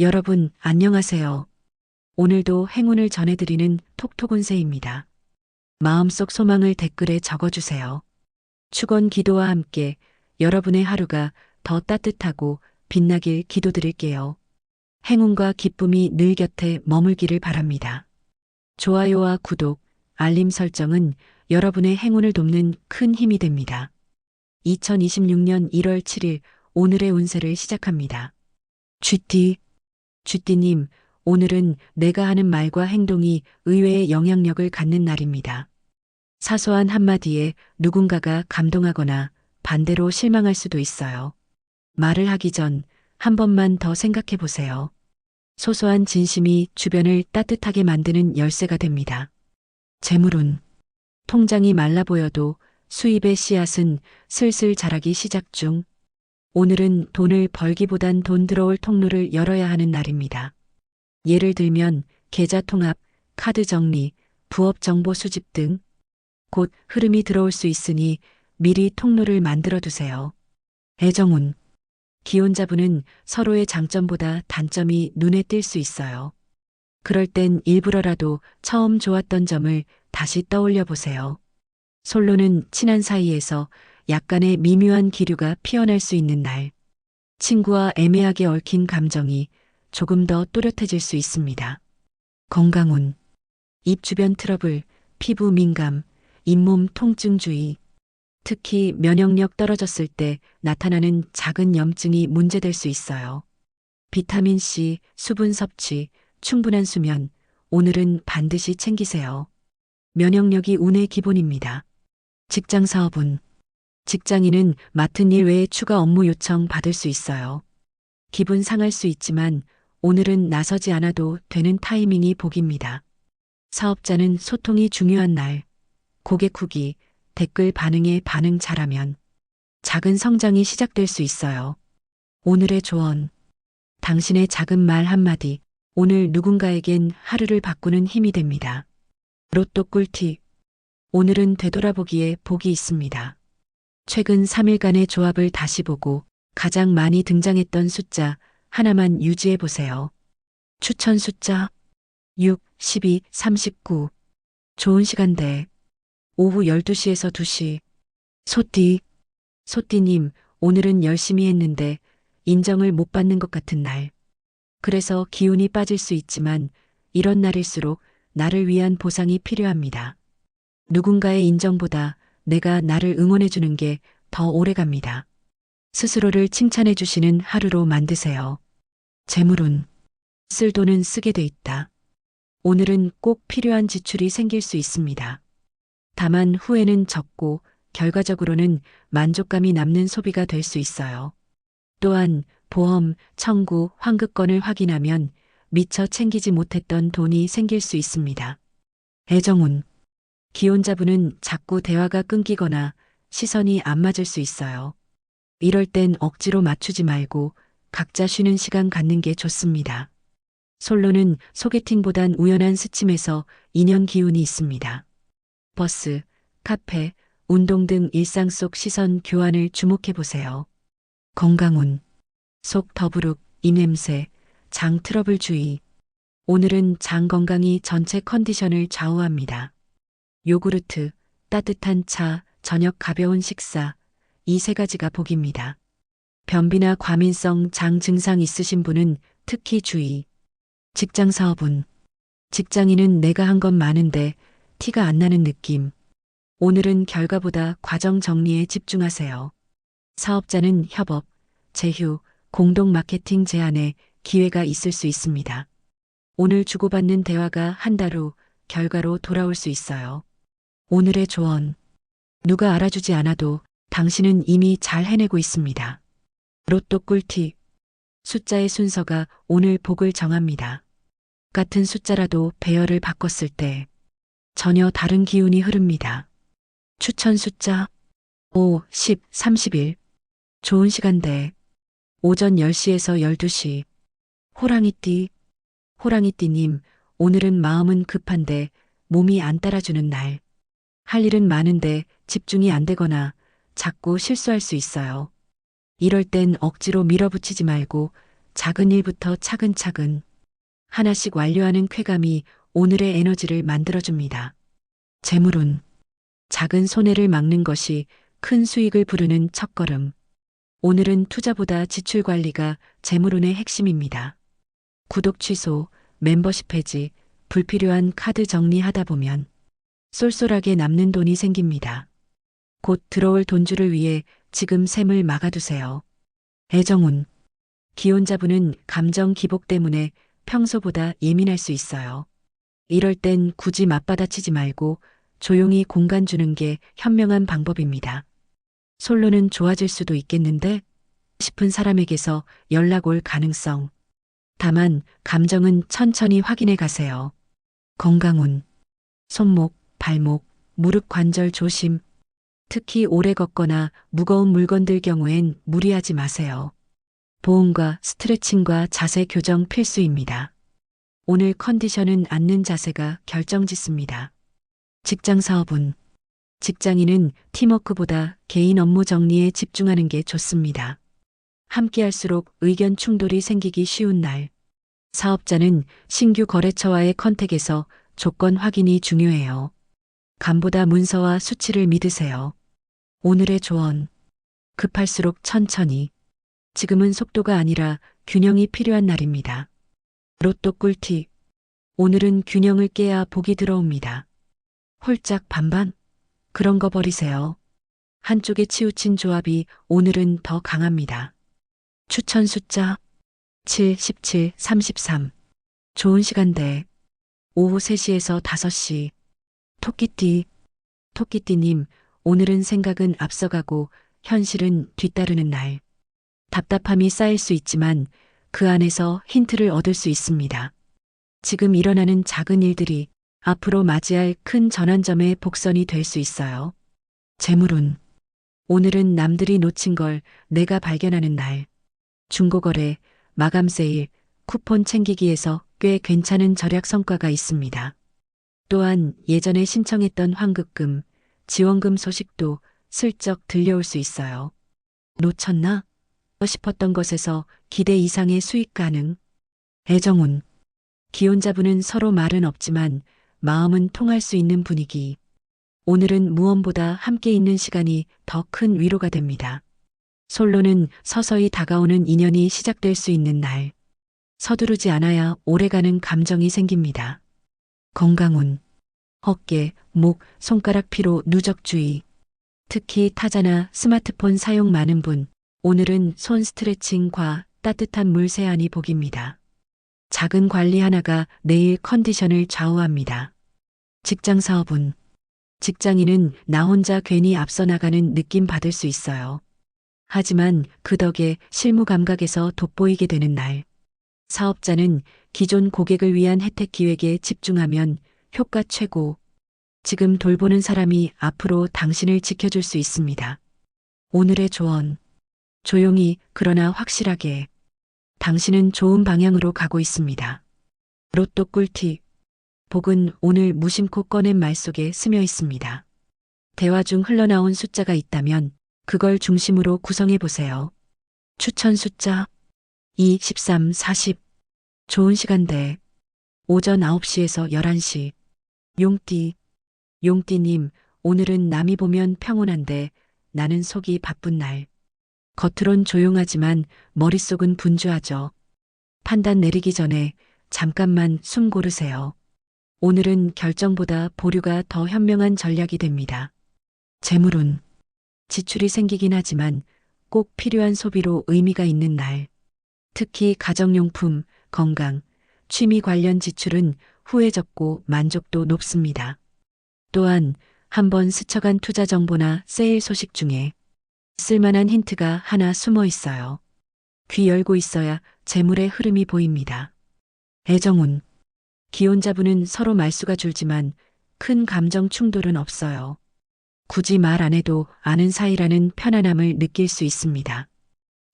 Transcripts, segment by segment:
여러분, 안녕하세요. 오늘도 행운을 전해드리는 톡톡운세입니다. 마음속 소망을 댓글에 적어주세요. 축원 기도와 함께 여러분의 하루가 더 따뜻하고 빛나길 기도드릴게요. 행운과 기쁨이 늘 곁에 머물기를 바랍니다. 좋아요와 구독, 알림 설정은 여러분의 행운을 돕는 큰 힘이 됩니다. 2026년 1월 7일 오늘의 운세를 시작합니다. 쥐띠님, 오늘은 내가 하는 말과 행동이 의외의 영향력을 갖는 날입니다. 사소한 한마디에 누군가가 감동하거나 반대로 실망할 수도 있어요. 말을 하기 전 한 번만 더 생각해 보세요. 소소한 진심이 주변을 따뜻하게 만드는 열쇠가 됩니다. 재물운, 통장이 말라 보여도 수입의 씨앗은 슬슬 자라기 시작 중. 오늘은 돈을 벌기보단 돈 들어올 통로를 열어야 하는 날입니다. 예를 들면 계좌 통합, 카드 정리, 부업 정보 수집 등 곧 흐름이 들어올 수 있으니 미리 통로를 만들어 두세요. 애정운, 기혼자분은 서로의 장점보다 단점이 눈에 띌 수 있어요. 그럴 땐 일부러라도 처음 좋았던 점을 다시 떠올려 보세요. 솔로는 친한 사이에서 약간의 미묘한 기류가 피어날 수 있는 날. 친구와 애매하게 얽힌 감정이 조금 더 또렷해질 수 있습니다. 건강운, 입 주변 트러블, 피부 민감, 잇몸 통증 주의. 특히 면역력 떨어졌을 때 나타나는 작은 염증이 문제될 수 있어요. 비타민C, 수분 섭취, 충분한 수면, 오늘은 반드시 챙기세요. 면역력이 운의 기본입니다. 직장 사업운, 직장인은 맡은 일 외에 추가 업무 요청 받을 수 있어요. 기분 상할 수 있지만 오늘은 나서지 않아도 되는 타이밍이 복입니다. 사업자는 소통이 중요한 날, 고객 후기, 댓글 반응에 반응 잘하면 작은 성장이 시작될 수 있어요. 오늘의 조언, 당신의 작은 말 한마디, 오늘 누군가에겐 하루를 바꾸는 힘이 됩니다. 로또 꿀팁, 오늘은 되돌아보기에 복이 있습니다. 최근 3일간의 조합을 다시 보고 가장 많이 등장했던 숫자 하나만 유지해 보세요. 추천 숫자 6, 12, 39. 좋은 시간대 오후 12시에서 2시. 소띠님, 오늘은 열심히 했는데 인정을 못 받는 것 같은 날. 그래서 기운이 빠질 수 있지만 이런 날일수록 나를 위한 보상이 필요합니다. 누군가의 인정보다 내가 나를 응원해 주는 게 더 오래 갑니다. 스스로를 칭찬해 주시는 하루로 만드세요. 재물운, 쓸 돈은 쓰게 돼 있다. 오늘은 꼭 필요한 지출이 생길 수 있습니다. 다만 후회는 적고 결과적으로는 만족감이 남는 소비가 될 수 있어요. 또한 보험, 청구, 환급권을 확인하면 미처 챙기지 못했던 돈이 생길 수 있습니다. 애정운, 기혼자분은 자꾸 대화가 끊기거나 시선이 안 맞을 수 있어요. 이럴 땐 억지로 맞추지 말고 각자 쉬는 시간 갖는 게 좋습니다. 솔로는 소개팅보단 우연한 스침에서 인연 기운이 있습니다. 버스, 카페, 운동 등 일상 속 시선 교환을 주목해 보세요. 건강운, 속 더부룩, 입냄새, 장 트러블 주의. 오늘은 장 건강이 전체 컨디션을 좌우합니다. 요구르트, 따뜻한 차, 저녁 가벼운 식사, 이 세 가지가 복입니다. 변비나 과민성 장 증상 있으신 분은 특히 주의. 직장 사업운, 직장인은 내가 한 건 많은데 티가 안 나는 느낌. 오늘은 결과보다 과정 정리에 집중하세요. 사업자는 협업, 제휴, 공동 마케팅 제안에 기회가 있을 수 있습니다. 오늘 주고받는 대화가 한 달 후 결과로 돌아올 수 있어요. 오늘의 조언, 누가 알아주지 않아도 당신은 이미 잘 해내고 있습니다. 로또 꿀팁, 숫자의 순서가 오늘 복을 정합니다. 같은 숫자라도 배열을 바꿨을 때 전혀 다른 기운이 흐릅니다. 추천 숫자 5, 10, 31. 좋은 시간대 오전 10시에서 12시. 호랑이띠님, 오늘은 마음은 급한데 몸이 안 따라주는 날. 할 일은 많은데 집중이 안 되거나 자꾸 실수할 수 있어요. 이럴 땐 억지로 밀어붙이지 말고 작은 일부터 차근차근 하나씩 완료하는 쾌감이 오늘의 에너지를 만들어줍니다. 재물운. 작은 손해를 막는 것이 큰 수익을 부르는 첫걸음. 오늘은 투자보다 지출 관리가 재물운의 핵심입니다. 구독 취소, 멤버십 해지, 불필요한 카드 정리하다 보면 쏠쏠하게 남는 돈이 생깁니다. 곧 들어올 돈줄을 위해 지금 샘을 막아두세요. 애정운. 기혼자분은 감정 기복 때문에 평소보다 예민할 수 있어요. 이럴 땐 굳이 맞받아치지 말고 조용히 공간 주는 게 현명한 방법입니다. 솔로는 좋아질 수도 있겠는데 싶은 사람에게서 연락 올 가능성. 다만 감정은 천천히 확인해 가세요. 건강운. 손목, 발목, 무릎 관절 조심. 특히 오래 걷거나 무거운 물건들 경우엔 무리하지 마세요. 보온과 스트레칭과 자세 교정 필수입니다. 오늘 컨디션은 앉는 자세가 결정짓습니다. 직장 사업운. 직장인은 팀워크보다 개인 업무 정리에 집중하는 게 좋습니다. 함께할수록 의견 충돌이 생기기 쉬운 날. 사업자는 신규 거래처와의 컨택에서 조건 확인이 중요해요. 감보다 문서와 수치를 믿으세요. 오늘의 조언. 급할수록 천천히. 지금은 속도가 아니라 균형이 필요한 날입니다. 로또 꿀팁. 오늘은 균형을 깨야 복이 들어옵니다. 홀짝 반반? 그런 거 버리세요. 한쪽에 치우친 조합이 오늘은 더 강합니다. 추천 숫자 7, 17, 33. 좋은 시간대. 오후 3시에서 5시. 토끼띠. 토끼띠님, 오늘은 생각은 앞서가고 현실은 뒤따르는 날. 답답함이 쌓일 수 있지만 그 안에서 힌트를 얻을 수 있습니다. 지금 일어나는 작은 일들이 앞으로 맞이할 큰 전환점의 복선이 될 수 있어요. 재물운. 오늘은 남들이 놓친 걸 내가 발견하는 날. 중고거래, 마감 세일, 쿠폰 챙기기에서 꽤 괜찮은 절약 성과가 있습니다. 또한 예전에 신청했던 환급금, 지원금 소식도 슬쩍 들려올 수 있어요. 놓쳤나? 싶었던 것에서 기대 이상의 수익 가능. 애정운. 기혼자분은 서로 말은 없지만 마음은 통할 수 있는 분위기. 오늘은 무언보다 함께 있는 시간이 더 큰 위로가 됩니다. 솔로는 서서히 다가오는 인연이 시작될 수 있는 날. 서두르지 않아야 오래가는 감정이 생깁니다. 건강운. 어깨, 목, 손가락 피로 누적 주의. 특히 타자나 스마트폰 사용 많은 분, 오늘은 손 스트레칭과 따뜻한 물 세안이 복입니다. 작은 관리 하나가 내일 컨디션을 좌우합니다. 직장 사업운. 직장인은 나 혼자 괜히 앞서 나가는 느낌 받을 수 있어요. 하지만 그 덕에 실무 감각에서 돋보이게 되는 날. 사업자는 기존 고객을 위한 혜택 기획에 집중하면 효과 최고. 지금 돌보는 사람이 앞으로 당신을 지켜줄 수 있습니다. 오늘의 조언. 조용히 그러나 확실하게. 당신은 좋은 방향으로 가고 있습니다. 로또 꿀팁. 복은 오늘 무심코 꺼낸 말 속에 스며 있습니다. 대화 중 흘러나온 숫자가 있다면 그걸 중심으로 구성해 보세요. 추천 숫자 2, 13, 40. 좋은 시간대. 오전 9시에서 11시. 용띠. 용띠님, 오늘은 남이 보면 평온한데 나는 속이 바쁜 날. 겉으론 조용하지만 머릿속은 분주하죠. 판단 내리기 전에 잠깐만 숨 고르세요. 오늘은 결정보다 보류가 더 현명한 전략이 됩니다. 재물운. 지출이 생기긴 하지만 꼭 필요한 소비로 의미가 있는 날. 특히 가정용품, 건강, 취미 관련 지출은 후회 적고 만족도 높습니다. 또한 한번 스쳐간 투자 정보나 세일 소식 중에 쓸만한 힌트가 하나 숨어 있어요. 귀 열고 있어야 재물의 흐름이 보입니다. 애정운. 기혼자분은 서로 말수가 줄지만 큰 감정 충돌은 없어요. 굳이 말 안 해도 아는 사이라는 편안함을 느낄 수 있습니다.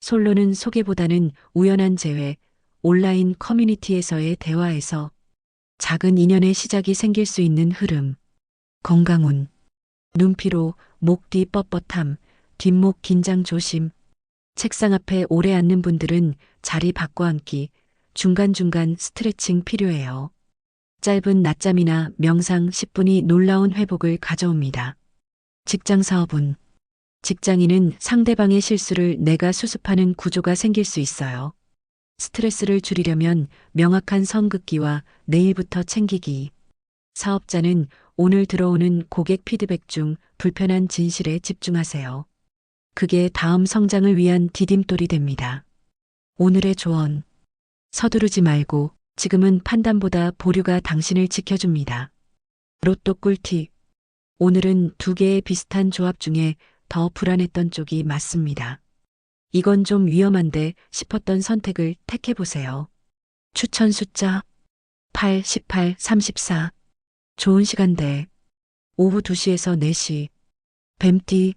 솔로는 소개보다는 우연한 재회, 온라인 커뮤니티에서의 대화에서 작은 인연의 시작이 생길 수 있는 흐름. 건강운. 눈피로, 목 뒤 뻣뻣함, 뒷목 긴장 조심. 책상 앞에 오래 앉는 분들은 자리 바꿔 앉기, 중간중간 스트레칭 필요해요. 짧은 낮잠이나 명상 10분이 놀라운 회복을 가져옵니다. 직장 사업은 직장인은 상대방의 실수를 내가 수습하는 구조가 생길 수 있어요. 스트레스를 줄이려면 명확한 선긋기와 내일부터 챙기기. 사업자는 오늘 들어오는 고객 피드백 중 불편한 진실에 집중하세요. 그게 다음 성장을 위한 디딤돌이 됩니다. 오늘의 조언. 서두르지 말고 지금은 판단보다 보류가 당신을 지켜줍니다. 로또 꿀팁. 오늘은 두 개의 비슷한 조합 중에 더 불안했던 쪽이 맞습니다. 이건 좀 위험한데 싶었던 선택을 택해보세요. 추천 숫자 8, 18, 34. 좋은 시간대 오후 2시에서 4시. 뱀띠,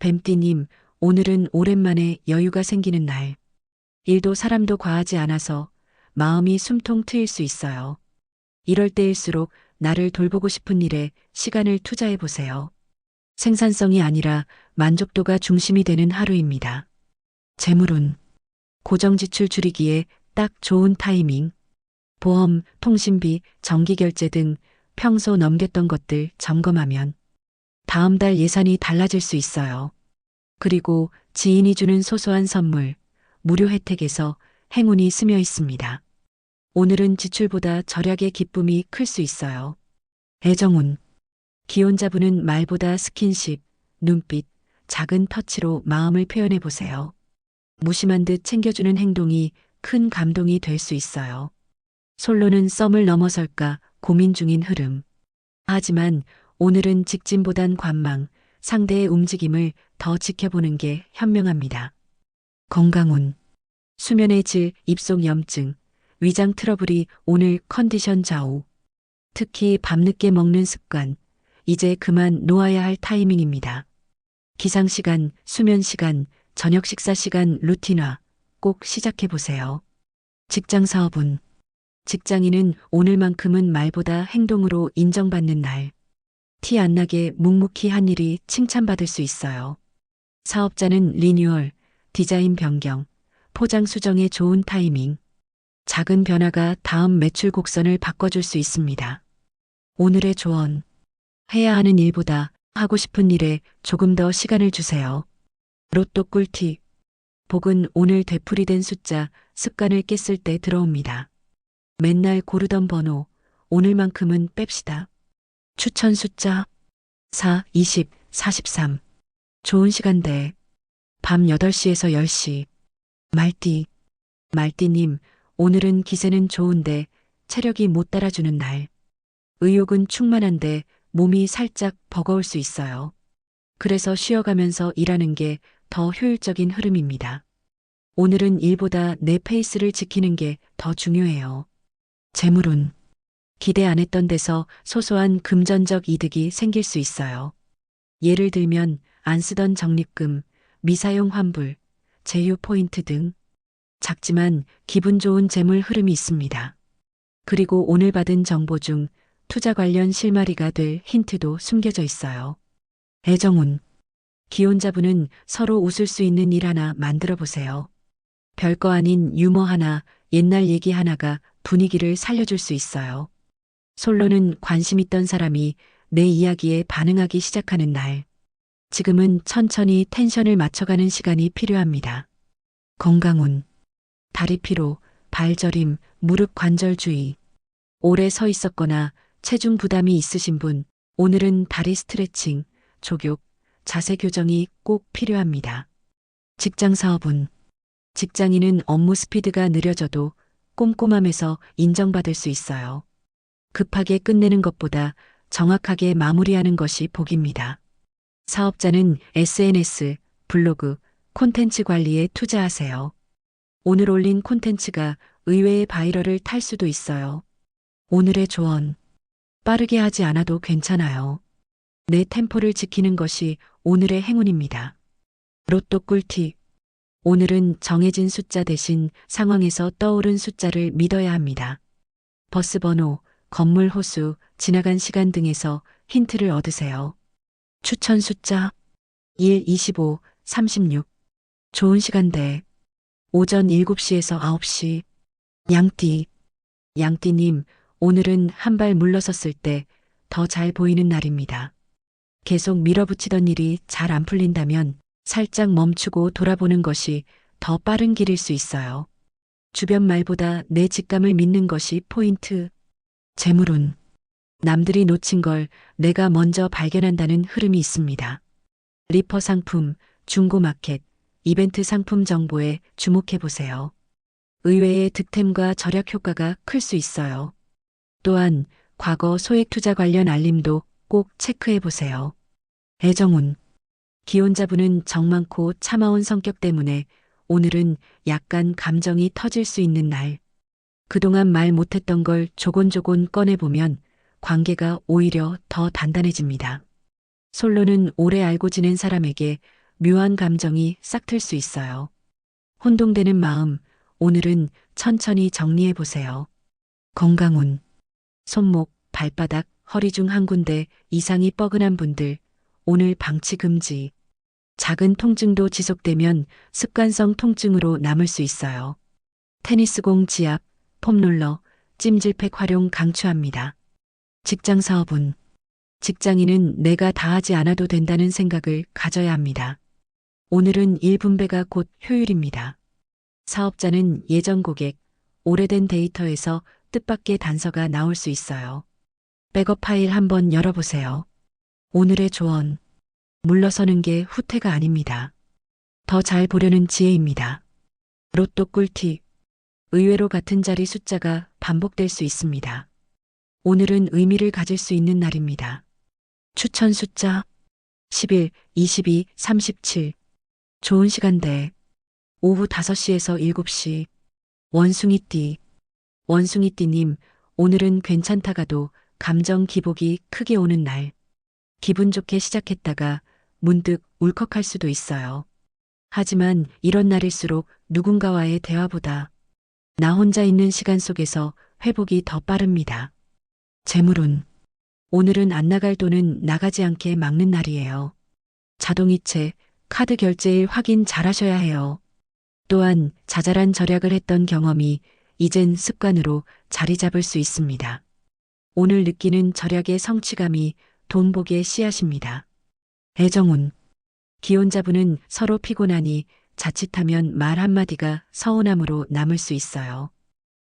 뱀띠님, 오늘은 오랜만에 여유가 생기는 날. 일도 사람도 과하지 않아서 마음이 숨통 트일 수 있어요. 이럴 때일수록 나를 돌보고 싶은 일에 시간을 투자해 보세요. 생산성이 아니라 만족도가 중심이 되는 하루입니다. 재물운, 고정지출 줄이기에 딱 좋은 타이밍. 보험, 통신비, 전기결제 등 평소 넘겼던 것들 점검하면 다음 달 예산이 달라질 수 있어요. 그리고 지인이 주는 소소한 선물, 무료 혜택에서 행운이 스며 있습니다. 오늘은 지출보다 절약의 기쁨이 클 수 있어요. 애정운, 기혼자분은 말보다 스킨십, 눈빛, 작은 터치로 마음을 표현해 보세요. 무심한 듯 챙겨주는 행동이 큰 감동이 될 수 있어요. 솔로는 썸을 넘어설까 고민 중인 흐름. 하지만 오늘은 직진보단 관망, 상대의 움직임을 더 지켜보는 게 현명합니다. 건강운, 수면의 질, 입속 염증, 위장 트러블이 오늘 컨디션 좌우. 특히 밤늦게 먹는 습관, 이제 그만 놓아야 할 타이밍입니다. 기상시간, 수면시간, 저녁 식사시간 루틴화 꼭 시작해보세요. 직장 사업은 직장인은 오늘만큼은 말보다 행동으로 인정받는 날. 티 안 나게 묵묵히 한 일이 칭찬받을 수 있어요. 사업자는 리뉴얼, 디자인 변경, 포장 수정의 좋은 타이밍. 작은 변화가 다음 매출 곡선을 바꿔줄 수 있습니다. 오늘의 조언. 해야 하는 일보다 하고 싶은 일에 조금 더 시간을 주세요. 로또 꿀팁. 복은 오늘 되풀이된 숫자, 습관을 깼을 때 들어옵니다. 맨날 고르던 번호, 오늘만큼은 뺍시다. 추천 숫자 4, 20, 43. 좋은 시간대 밤 8시에서 10시. 말띠, 말띠님, 오늘은 기세는 좋은데 체력이 못 따라주는 날. 의욕은 충만한데 몸이 살짝 버거울 수 있어요. 그래서 쉬어가면서 일하는 게 더 효율적인 흐름입니다. 오늘은 일보다 내 페이스를 지키는 게 더 중요해요. 재물운, 기대 안 했던 데서 소소한 금전적 이득이 생길 수 있어요. 예를 들면 안 쓰던 적립금, 미사용 환불, 제휴 포인트 등 작지만 기분 좋은 재물 흐름이 있습니다. 그리고 오늘 받은 정보 중 투자 관련 실마리가 될 힌트도 숨겨져 있어요. 애정운, 기혼자분은 서로 웃을 수 있는 일 하나 만들어 보세요. 별거 아닌 유머 하나, 옛날 얘기 하나가 분위기를 살려줄 수 있어요. 솔로는 관심 있던 사람이 내 이야기에 반응하기 시작하는 날. 지금은 천천히 텐션을 맞춰가는 시간이 필요합니다. 건강운, 다리 피로, 발저림, 무릎 관절 주의. 오래 서 있었거나 체중 부담이 있으신 분, 오늘은 다리 스트레칭, 족욕, 자세 교정이 꼭 필요합니다. 직장 사업은 직장인은 업무 스피드가 느려져도 꼼꼼함에서 인정받을 수 있어요. 급하게 끝내는 것보다 정확하게 마무리하는 것이 복입니다. 사업자는 SNS, 블로그, 콘텐츠 관리에 투자하세요. 오늘 올린 콘텐츠가 의외의 바이럴을 탈 수도 있어요. 오늘의 조언. 빠르게 하지 않아도 괜찮아요. 내 템포를 지키는 것이 오늘의 행운입니다. 로또 꿀팁. 오늘은 정해진 숫자 대신 상황에서 떠오른 숫자를 믿어야 합니다. 버스 번호, 건물 호수, 지나간 시간 등에서 힌트를 얻으세요. 추천 숫자 1, 25, 36. 좋은 시간대. 오전 7시에서 9시. 양띠. 양띠님, 오늘은 한 발 물러섰을 때 더 잘 보이는 날입니다. 계속 밀어붙이던 일이 잘 안 풀린다면 살짝 멈추고 돌아보는 것이 더 빠른 길일 수 있어요. 주변 말보다 내 직감을 믿는 것이 포인트. 재물운. 남들이 놓친 걸 내가 먼저 발견한다는 흐름이 있습니다. 리퍼 상품, 중고마켓, 이벤트 상품 정보에 주목해 보세요. 의외의 득템과 절약 효과가 클 수 있어요. 또한 과거 소액 투자 관련 알림도 꼭 체크해 보세요. 애정운. 기혼자분은 정 많고 참아온 성격 때문에 오늘은 약간 감정이 터질 수 있는 날. 그동안 말 못했던 걸 조곤조곤 꺼내보면 관계가 오히려 더 단단해집니다. 솔로는 오래 알고 지낸 사람에게 묘한 감정이 싹틀 수 있어요. 혼동되는 마음, 오늘은 천천히 정리해 보세요. 건강운. 손목, 발바닥, 허리 중 한 군데 이상이 뻐근한 분들, 오늘 방치 금지. 작은 통증도 지속되면 습관성 통증으로 남을 수 있어요. 테니스공 지압, 폼롤러, 찜질팩 활용 강추합니다. 직장 사업운. 직장인은 내가 다 하지 않아도 된다는 생각을 가져야 합니다. 오늘은 일 분배가 곧 효율입니다. 사업자는 예전 고객, 오래된 데이터에서 뜻밖의 단서가 나올 수 있어요. 백업 파일 한번 열어보세요. 오늘의 조언. 물러서는 게 후퇴가 아닙니다. 더 잘 보려는 지혜입니다. 로또 꿀팁. 의외로 같은 자리 숫자가 반복될 수 있습니다. 오늘은 의미를 가질 수 있는 날입니다. 추천 숫자 11, 22, 37. 좋은 시간대. 오후 5시에서 7시. 원숭이띠. 원숭이띠님, 오늘은 괜찮다가도 감정 기복이 크게 오는 날. 기분 좋게 시작했다가 문득 울컥할 수도 있어요. 하지만 이런 날일수록 누군가와의 대화보다 나 혼자 있는 시간 속에서 회복이 더 빠릅니다. 재물운. 오늘은 안 나갈 돈은 나가지 않게 막는 날이에요. 자동이체, 카드 결제일 확인 잘 하셔야 해요. 또한 자잘한 절약을 했던 경험이 이젠 습관으로 자리 잡을 수 있습니다. 오늘 느끼는 절약의 성취감이 돈복의 씨앗입니다. 애정운. 기혼자분은 서로 피곤하니 자칫하면 말 한마디가 서운함으로 남을 수 있어요.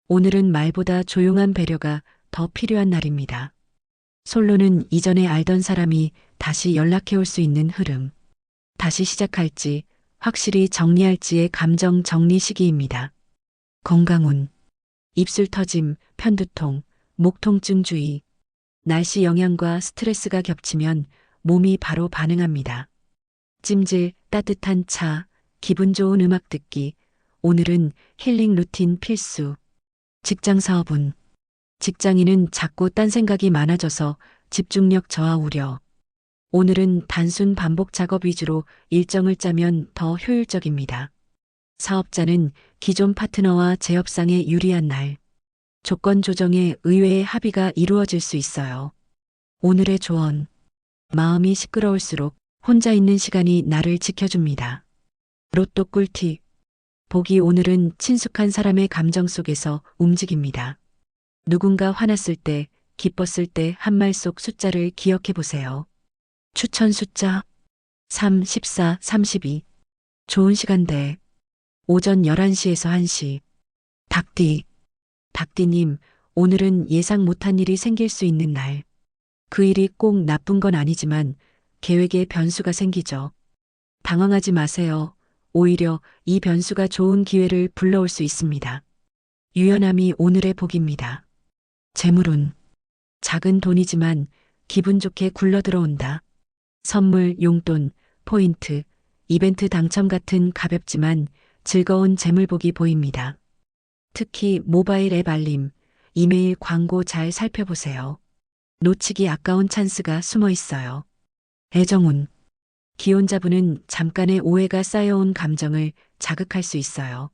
오늘은 말보다 조용한 배려가 더 필요한 날입니다. 솔로는 이전에 알던 사람이 다시 연락해 올 수 있는 흐름. 다시 시작할지, 확실히 정리할지의 감정 정리 시기입니다. 건강운. 입술 터짐, 편두통, 목 통증 주의. 날씨 영향과 스트레스가 겹치면 몸이 바로 반응합니다. 찜질, 따뜻한 차, 기분 좋은 음악 듣기. 오늘은 힐링 루틴 필수. 직장 사업운. 직장인은 자꾸 딴 생각이 많아져서 집중력 저하 우려. 오늘은 단순 반복 작업 위주로 일정을 짜면 더 효율적입니다. 사업자는 기존 파트너와 재협상에 유리한 날. 조건 조정에 의외의 합의가 이루어질 수 있어요. 오늘의 조언. 마음이 시끄러울수록 혼자 있는 시간이 나를 지켜줍니다. 로또 꿀팁. 복이 오늘은 친숙한 사람의 감정 속에서 움직입니다. 누군가 화났을 때, 기뻤을 때 한 말 속 숫자를 기억해 보세요. 추천 숫자 3, 14, 32. 좋은 시간대. 오전 11시에서 1시. 닭띠. 닭띠님, 오늘은 예상 못한 일이 생길 수 있는 날. 그 일이 꼭 나쁜 건 아니지만 계획에 변수가 생기죠. 당황하지 마세요. 오히려 이 변수가 좋은 기회를 불러올 수 있습니다. 유연함이 오늘의 복입니다. 재물운. 작은 돈이지만 기분 좋게 굴러 들어온다. 선물, 용돈, 포인트, 이벤트 당첨 같은 가볍지만 즐거운 재물복이 보입니다. 특히 모바일 앱 알림, 이메일 광고 잘 살펴보세요. 놓치기 아까운 찬스가 숨어 있어요. 애정운. 기혼자분은 잠깐의 오해가 쌓여온 감정을 자극할 수 있어요.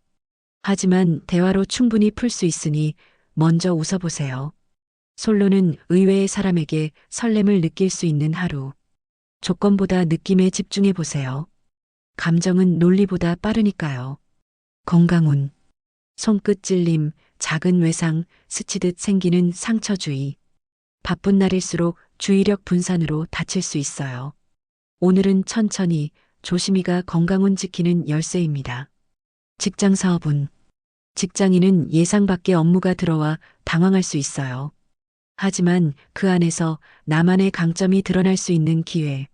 하지만 대화로 충분히 풀 수 있으니 먼저 웃어보세요. 솔로는 의외의 사람에게 설렘을 느낄 수 있는 하루. 조건보다 느낌에 집중해 보세요. 감정은 논리보다 빠르니까요. 건강운. 손끝 찔림, 작은 외상, 스치듯 생기는 상처 주의. 바쁜 날일수록 주의력 분산으로 다칠 수 있어요. 오늘은 천천히 조심히가 건강운 지키는 열쇠입니다. 직장 사업운. 직장인은 예상 밖의 업무가 들어와 당황할 수 있어요. 하지만 그 안에서 나만의 강점이 드러날 수 있는 기회.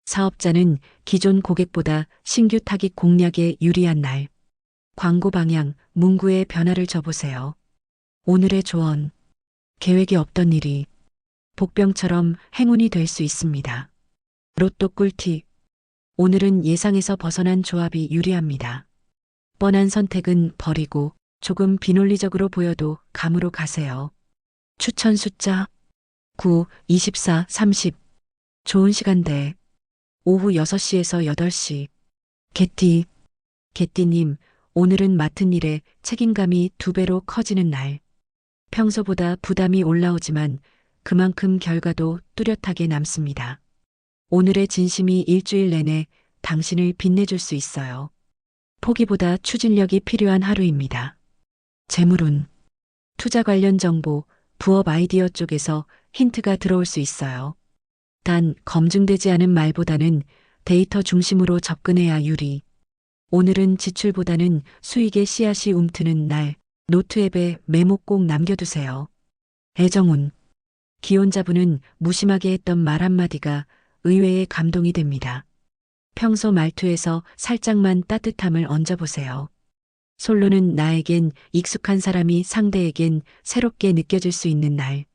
사업자는 기존 고객보다 신규 타깃 공략에 유리한 날. 광고 방향, 문구의 변화를 줘보세요. 오늘의 조언. 계획이 없던 일이 복병처럼 행운이 될 수 있습니다. 로또 꿀팁. 오늘은 예상에서 벗어난 조합이 유리합니다. 뻔한 선택은 버리고 조금 비논리적으로 보여도 감으로 가세요. 추천 숫자 9, 24, 30. 좋은 시간대. 오후 6시에서 8시. 개띠님, 오늘은 맡은 일에 책임감이 2배로 커지는 날. 평소보다 부담이 올라오지만 그만큼 결과도 뚜렷하게 남습니다. 오늘의 진심이 일주일 내내 당신을 빛내줄 수 있어요. 포기보다 추진력이 필요한 하루입니다. 재물운. 투자 관련 정보, 부업 아이디어 쪽에서 힌트가 들어올 수 있어요. 단 검증되지 않은 말보다는 데이터 중심으로 접근해야 유리. 오늘은 지출보다는 수익의 씨앗이 움트는 날. 노트 앱에 메모 꼭 남겨두세요. 애정운. 기혼자분은 무심하게 했던 말 한마디가 의외의 감동이 됩니다. 평소 말투에서 살짝만 따뜻함을 얹어보세요. 솔로는 나에겐 익숙한 사람이 상대에겐 새롭게 느껴질 수 있는 날.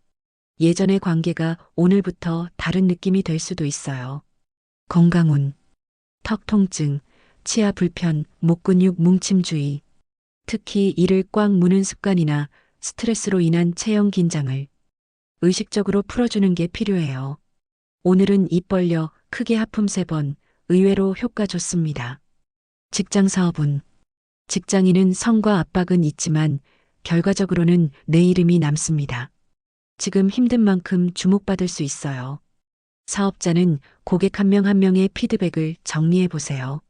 예전의 관계가 오늘부터 다른 느낌이 될 수도 있어요. 건강운. 턱 통증, 치아 불편, 목 근육 뭉침 주의. 특히 이를 꽉 무는 습관이나 스트레스로 인한 체형 긴장을 의식적으로 풀어주는 게 필요해요. 오늘은 입 벌려 크게 하품 3번, 의외로 효과 좋습니다. 직장 사업운. 직장인은 성과 압박은 있지만 결과적으로는 내 이름이 남습니다. 지금 힘든 만큼 주목받을 수 있어요. 사업자는 고객 한 명 한 명의 피드백을 정리해 보세요.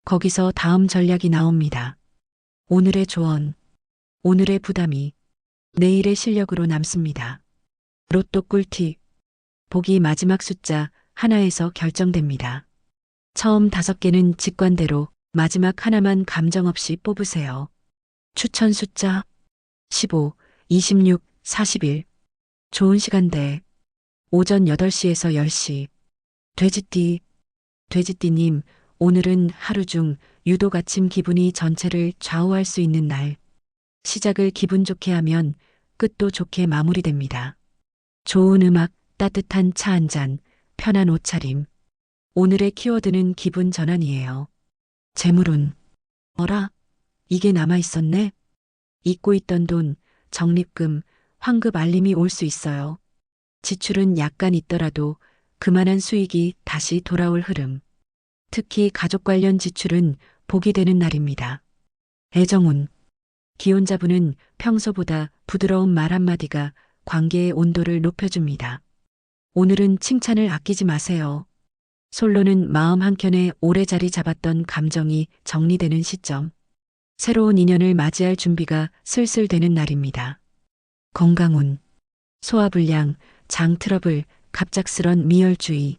거기서 다음 전략이 나옵니다. 오늘의 조언. 오늘의 부담이 내일의 실력으로 남습니다. 로또 꿀팁. 복이 마지막 숫자 하나에서 결정됩니다. 처음 5개는 직관대로, 마지막 하나만 감정 없이 뽑으세요. 추천 숫자 15, 26, 41. 좋은 시간대. 오전 8시에서 10시. 돼지띠님, 오늘은 하루 중 유독 아침 기분이 전체를 좌우할 수 있는 날. 시작을 기분 좋게 하면 끝도 좋게 마무리됩니다. 좋은 음악, 따뜻한 차 한 잔, 편한 옷차림. 오늘의 키워드는 기분 전환이에요. 재물운. 어라? 이게 남아있었네? 잊고 있던 돈, 적립금, 환급 알림이 올 수 있어요. 지출은 약간 있더라도 그만한 수익이 다시 돌아올 흐름. 특히 가족 관련 지출은 복이 되는 날입니다. 애정운. 기혼자분은 평소보다 부드러운 말 한마디가 관계의 온도를 높여줍니다. 오늘은 칭찬을 아끼지 마세요. 솔로는 마음 한켠에 오래 자리 잡았던 감정이 정리되는 시점. 새로운 인연을 맞이할 준비가 슬슬 되는 날입니다. 건강운. 소화불량, 장 트러블, 갑작스런 미열주의.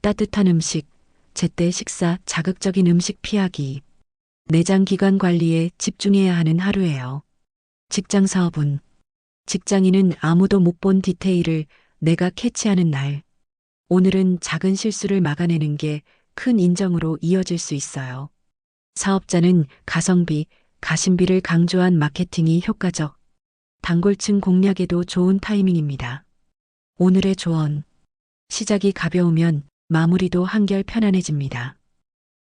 따뜻한 음식, 제때 식사, 자극적인 음식 피하기. 내장 기관 관리에 집중해야 하는 하루예요. 직장 사업운. 직장인은 아무도 못 본 디테일을 내가 캐치하는 날. 오늘은 작은 실수를 막아내는 게 큰 인정으로 이어질 수 있어요. 사업자는 가성비, 가심비를 강조한 마케팅이 효과적. 단골층 공략에도 좋은 타이밍입니다. 오늘의 조언. 시작이 가벼우면 마무리도 한결 편안해집니다.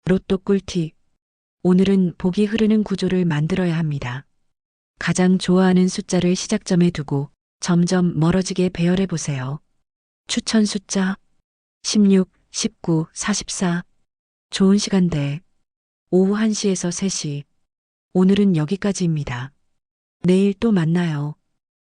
로또 꿀팁. 오늘은 복이 흐르는 구조를 만들어야 합니다. 가장 좋아하는 숫자를 시작점에 두고 점점 멀어지게 배열해 보세요. 추천 숫자 16, 19, 44. 좋은 시간대. 오후 1시에서 3시. 오늘은 여기까지입니다. 내일 또 만나요.